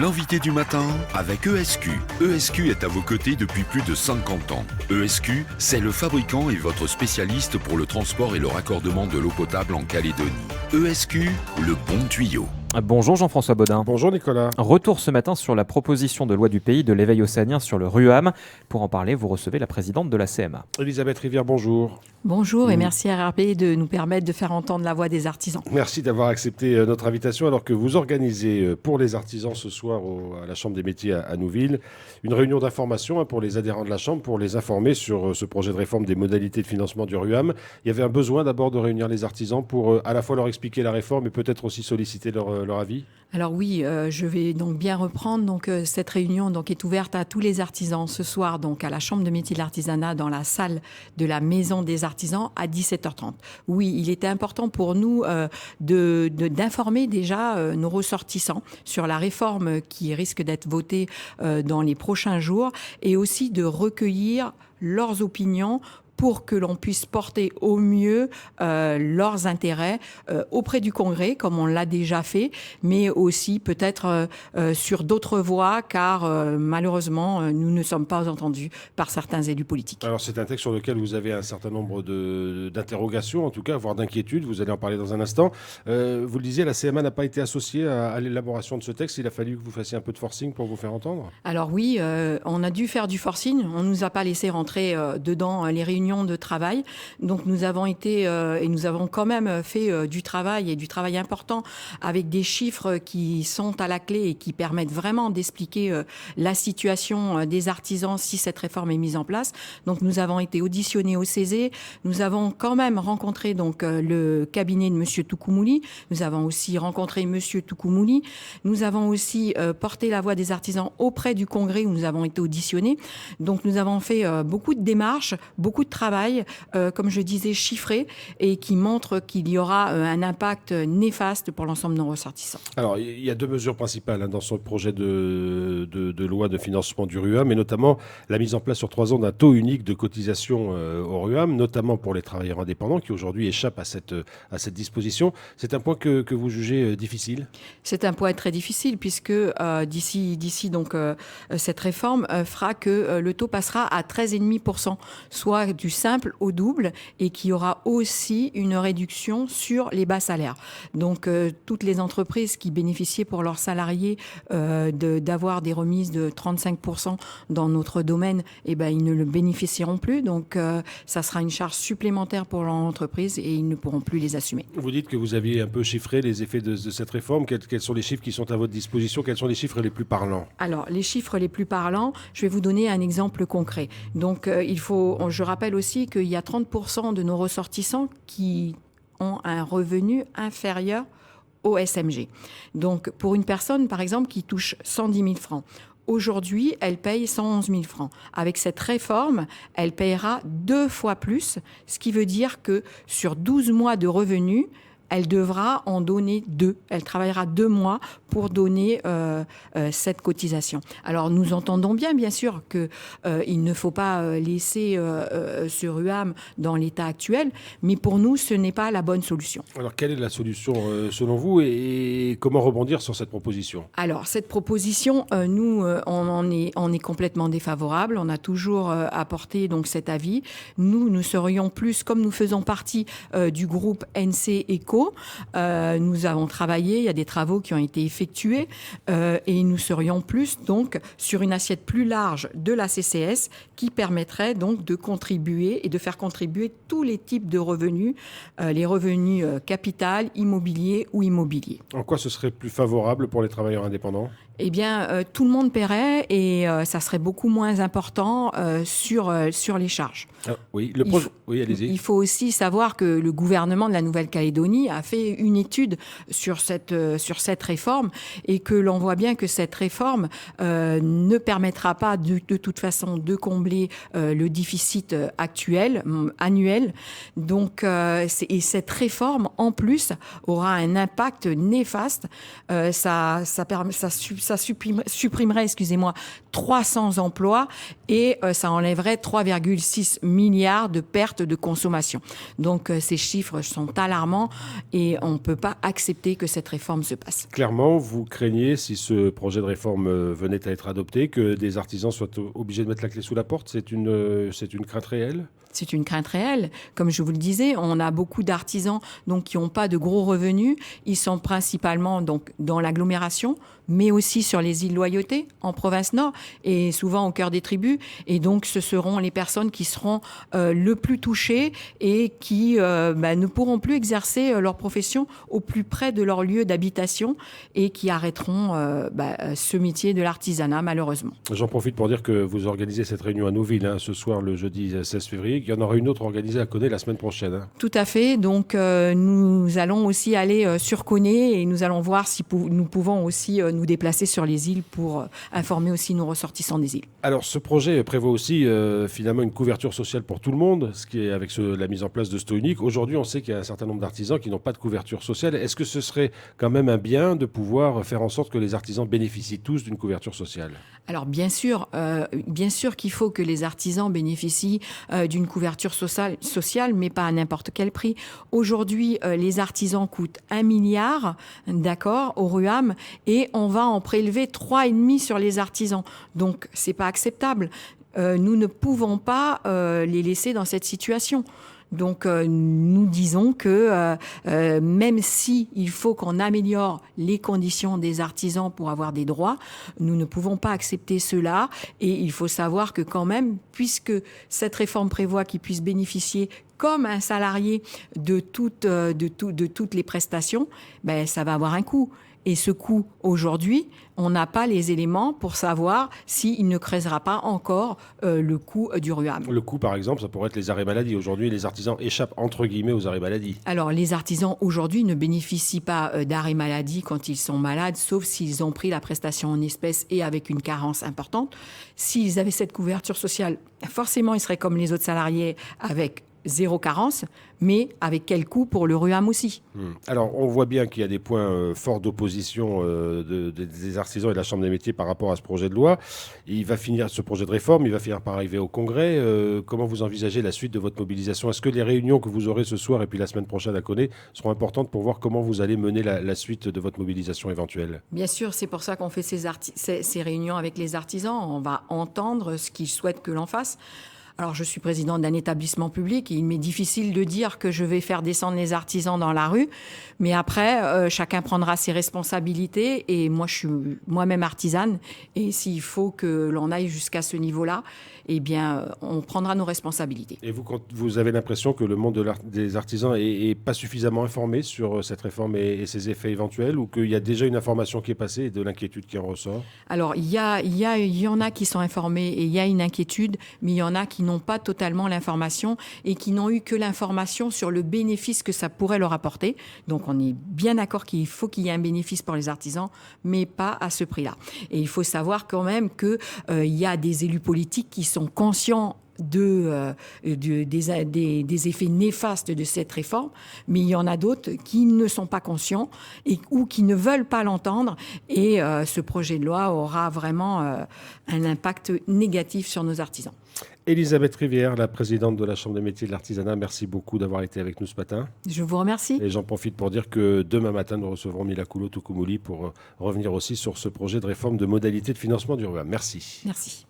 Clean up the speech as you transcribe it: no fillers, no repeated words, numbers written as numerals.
L'invité du matin avec ESQ. ESQ est à vos côtés depuis plus de 50 ans. ESQ, c'est le fabricant et votre spécialiste pour le transport et le raccordement de l'eau potable en Calédonie. ESQ, le bon tuyau. Bonjour Jean-François Baudin. Bonjour Nicolas. Retour ce matin sur la proposition de loi du pays de l'éveil océanien sur le RUAM. Pour en parler, vous recevez la présidente de la CMA. Elisabeth Rivière, bonjour. Bonjour et merci à RRP de nous permettre de faire entendre la voix des artisans. Merci d'avoir accepté notre invitation alors que vous organisez pour les artisans ce soir à la Chambre des métiers à Nouville une réunion d'information pour les adhérents de la Chambre pour les informer sur ce projet de réforme des modalités de financement du RUAM. Il y avait un besoin d'abord de réunir les artisans pour à la fois leur expliquer la réforme et peut-être aussi solliciter leur avis. Alors oui, je vais donc bien reprendre. Donc cette réunion est ouverte à tous les artisans ce soir donc à la Chambre de métiers de l'artisanat dans la salle de la Maison des artisans à 17h30. Oui, il était important pour nous d'informer déjà nos ressortissants sur la réforme qui risque d'être votée dans les prochains jours et aussi de recueillir leurs opinions pour que l'on puisse porter au mieux leurs intérêts auprès du Congrès, comme on l'a déjà fait, mais aussi peut-être sur d'autres voies, car malheureusement, nous ne sommes pas entendus par certains élus politiques. Alors c'est un texte sur lequel vous avez un certain nombre d'interrogations, en tout cas, voire d'inquiétudes. Vous allez en parler dans un instant. Vous le disiez, la CMA n'a pas été associée à l'élaboration de ce texte. Il a fallu que vous fassiez un peu de forcing pour vous faire entendre. Alors oui, on a dû faire du forcing. On ne nous a pas laissé rentrer dedans les réunions de travail. Donc nous avons été et nous avons quand même fait du travail et du travail important avec des chiffres qui sont à la clé et qui permettent vraiment d'expliquer la situation des artisans si cette réforme est mise en place. Donc nous avons été auditionnés au CESE. Nous avons quand même rencontré donc le cabinet de Monsieur Toucoumouli. Nous avons aussi rencontré Monsieur Toucoumouli. Nous avons aussi porté la voix des artisans auprès du Congrès où nous avons été auditionnés. Donc nous avons fait beaucoup de démarches, beaucoup de travail, comme je disais, chiffré et qui montre qu'il y aura un impact néfaste pour l'ensemble de nos ressortissants. Alors, il y a deux mesures principales dans ce projet de loi de financement du RUAM, et notamment la mise en place sur 3 ans d'un taux unique de cotisation au RUAM, notamment pour les travailleurs indépendants qui aujourd'hui échappent à cette disposition. C'est un point que vous jugez difficile ? C'est un point très difficile puisque d'ici donc cette réforme fera que le taux passera à 13,5%, soit du simple au double, et qui aura aussi une réduction sur les bas salaires. Donc toutes les entreprises qui bénéficiaient pour leurs salariés d'avoir des remises de 35% dans notre domaine, ils ne le bénéficieront plus. Donc ça sera une charge supplémentaire pour l'entreprise et ils ne pourront plus les assumer. Vous dites que vous aviez un peu chiffré les effets de cette réforme. Quels sont les chiffres qui sont à votre disposition ? Quels sont les chiffres les plus parlants ? Alors, les chiffres les plus parlants, je vais vous donner un exemple concret. Donc, je rappelle aussi qu'il y a 30% de nos ressortissants qui ont un revenu inférieur au SMG. Donc, pour une personne, par exemple, qui touche 110 000 francs, aujourd'hui, elle paye 111 000 francs. Avec cette réforme, elle payera 2 fois plus, ce qui veut dire que sur 12 mois de revenus, elle devra en donner 2. Elle travaillera 2 mois pour donner cette cotisation. Alors, nous entendons bien sûr qu'il ne faut pas laisser ce RUAM dans l'état actuel, mais pour nous, ce n'est pas la bonne solution. Alors, quelle est la solution selon vous et comment rebondir sur cette proposition ? Alors, cette proposition, nous, on est complètement défavorable. On a toujours apporté donc cet avis. Nous serions plus, comme nous faisons partie du groupe NC Eco, nous avons travaillé, il y a des travaux qui ont été effectués et nous serions plus donc sur une assiette plus large de la CCS qui permettrait donc de contribuer et de faire contribuer tous les types de revenus, les revenus capital, immobilier ou immobilier. En quoi ce serait plus favorable pour les travailleurs indépendants ? Eh bien, tout le monde paierait et ça serait beaucoup moins important sur les charges. Ah, oui, oui, allez-y. Il faut aussi savoir que le gouvernement de la Nouvelle-Calédonie a fait une étude sur cette réforme et que l'on voit bien que cette réforme ne permettra pas de toute façon de combler le déficit annuel. Donc, et cette réforme, en plus, aura un impact néfaste. Ça supprimerait 300 emplois et ça enlèverait 3,6 milliards de pertes de consommation. Donc ces chiffres sont alarmants. et on ne peut pas accepter que cette réforme se passe. Clairement, vous craignez, si ce projet de réforme venait à être adopté, que des artisans soient obligés de mettre la clé sous la porte? C'est une crainte réelle? C'est une crainte réelle. Comme je vous le disais, on a beaucoup d'artisans donc, qui n'ont pas de gros revenus. Ils sont principalement donc, dans l'agglomération, mais aussi sur les îles Loyauté, en province nord, et souvent au cœur des tribus. Et donc, ce seront les personnes qui seront le plus touchées et qui ne pourront plus exercer leur profession au plus près de leur lieu d'habitation et qui arrêteront ce métier de l'artisanat, malheureusement. J'en profite pour dire que vous organisez cette réunion à Nouville ce soir, le jeudi 16 février. Il y en aura une autre organisée à Conet la semaine prochaine. Tout à fait. Donc, nous allons aussi aller sur Conet et nous allons voir si nous pouvons aussi nous déplacer sur les îles pour informer aussi nos ressortissants des îles. Alors, ce projet prévoit aussi finalement une couverture sociale pour tout le monde, ce qui est avec la mise en place de Sto Unique. Aujourd'hui, on sait qu'il y a un certain nombre d'artisans qui n'ont pas de couverture sociale. Est-ce que ce serait quand même un bien de pouvoir faire en sorte que les artisans bénéficient tous d'une couverture sociale? Alors, bien sûr qu'il faut que les artisans bénéficient d'une couverture sociale, mais pas à n'importe quel prix. Aujourd'hui, les artisans coûtent 1 milliard, d'accord, au RUAM, et on va en prélever 3,5 sur les artisans. Donc, c'est pas acceptable. Nous ne pouvons pas les laisser dans cette situation. Donc, nous disons que même si il faut qu'on améliore les conditions des artisans pour avoir des droits, nous ne pouvons pas accepter cela. Et il faut savoir que quand même, puisque cette réforme prévoit qu'ils puissent bénéficier comme un salarié de toutes les prestations, ça va avoir un coût. Et ce coût, aujourd'hui, on n'a pas les éléments pour savoir s'il ne creusera pas encore le coût du RUAM. Le coût, par exemple, ça pourrait être les arrêts maladie. Aujourd'hui, les artisans échappent, entre guillemets, aux arrêts maladie. Alors, les artisans, aujourd'hui, ne bénéficient pas d'arrêt maladie quand ils sont malades, sauf s'ils ont pris la prestation en espèces et avec une carence importante. S'ils avaient cette couverture sociale, forcément, ils seraient comme les autres salariés avec 0 carence, mais avec quel coût pour le RUAM aussi. Alors, on voit bien qu'il y a des points forts d'opposition des artisans et de la Chambre des métiers par rapport à ce projet de loi. Il va finir, ce projet de réforme, il va finir par arriver au Congrès. Comment vous envisagez la suite de votre mobilisation? Est-ce que les réunions que vous aurez ce soir et puis la semaine prochaine à Conet seront importantes pour voir comment vous allez mener la suite de votre mobilisation éventuelle? Bien sûr, c'est pour ça qu'on fait ces réunions avec les artisans. On va entendre ce qu'ils souhaitent que l'on fasse. Alors, je suis présidente d'un établissement public et il m'est difficile de dire que je vais faire descendre les artisans dans la rue. Mais après, chacun prendra ses responsabilités et moi, je suis moi-même artisane. Et s'il faut que l'on aille jusqu'à ce niveau-là, eh bien, on prendra nos responsabilités. Et vous avez l'impression que le monde des artisans est pas suffisamment informé sur cette réforme et ses effets éventuels, ou qu'il y a déjà une information qui est passée et de l'inquiétude qui en ressort? Alors, il y en a qui sont informés et il y a une inquiétude, mais il y en a qui n'ont pas totalement l'information et qui n'ont eu que l'information sur le bénéfice que ça pourrait leur apporter. Donc, on est bien d'accord qu'il faut qu'il y ait un bénéfice pour les artisans, mais pas à ce prix-là. Et il faut savoir quand même qu'il y a des élus politiques qui sont conscients des effets néfastes de cette réforme, mais il y en a d'autres qui ne sont pas conscients ou qui ne veulent pas l'entendre. Et ce projet de loi aura vraiment un impact négatif sur nos artisans. Elisabeth Rivière, la présidente de la Chambre des métiers de l'artisanat, merci beaucoup d'avoir été avec nous ce matin. Je vous remercie. Et j'en profite pour dire que demain matin, nous recevrons Milakulo Tukumuli pour revenir aussi sur ce projet de réforme de modalités de financement du RUAM. Merci. Merci.